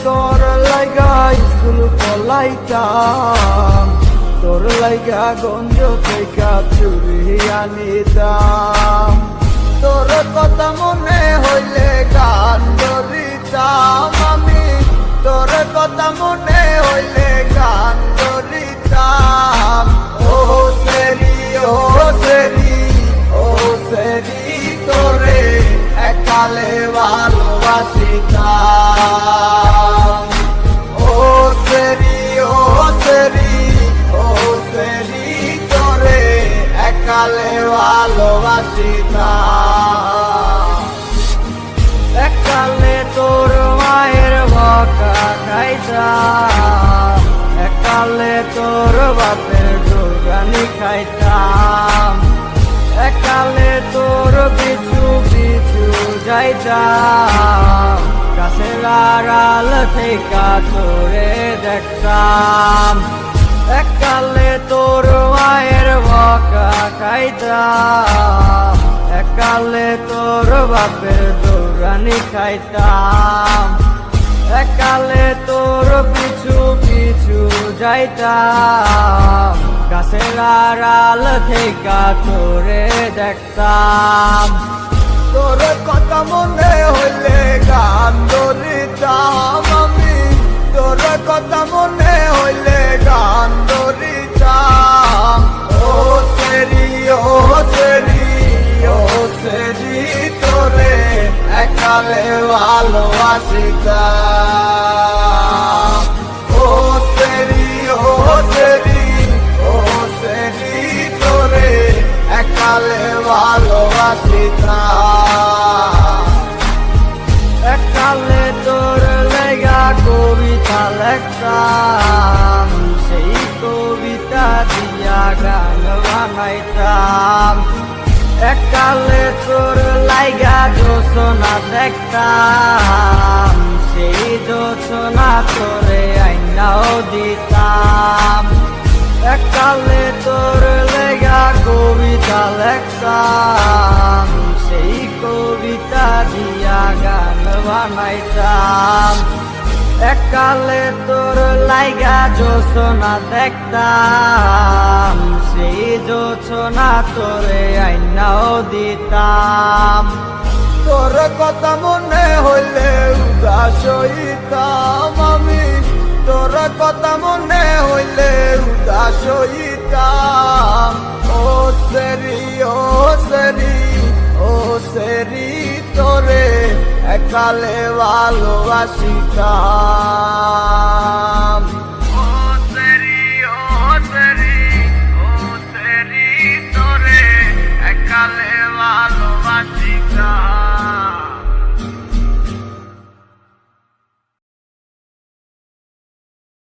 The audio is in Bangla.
তোর লাইগা স্কুল পলাইতাম, তোর লাইগা গঞ্জ থেকে চুরি আনিতাম। তোর কথা মনে হইলে গান ধরিতাম আমি, তোর কথা মনে হইলে গান ধরিতাম। ও সেরি ও সেরি ও সেরি তোরে একালে ভালোবাসিতাম। ও সেরি ও সেরি ও সেরি তোরে একালে ভালোবাসিতাম। একালে তোর মায়ের বকা খাইতাম, একালে তোর বাপের দোকানি খাইতাম, একালে তোর পিছু পিছু যাইতাম, গাছের আড়াল থেকে তোরে দেখতাম। একালে তোর মায়ের বকা খাইতাম, একালে তোর বাপের দৌড়ানি খাইতাম, একালে তোর পিছু পিছু যাইতাম, গাছের আড়াল থেকে তোরে দেখতাম। তোর কথা মনে হইলে গান ধরিতাম আমি, তোর কথা মনে হইলে গান ধরিতাম। ও সেরি ও সেরি ও সেরি তোরে একালে ভালোবাসিতাম। ও সেরি ও সেরি ও সেরি তোরে একালে ভালোবাসিতাম। একালে তোর লেগা কবিতা লেখতাম, সেই কবিতা দিয়া গান বানাইতাম। একালে তোর লাইগা যোচনা দেখতাম, সেই যোচনা তোরে আইনাও দিতাম। একালে তোর লেগা কবিতা লেখতাম, সেই কবিতা দিয়া গান বানাইতাম। একালে তোর লাইগা যোচনা দেখতাম, সেই যোচনা তোরে আইনাও দিতাম। তোর কথা মনে হইলে উদাস হইতাম আমি, তোর কথা মনে হইলে উদাস হইতাম। ও সেরি ও সেরি ও সেরি তোরে একালে ভালোবাসিতাম।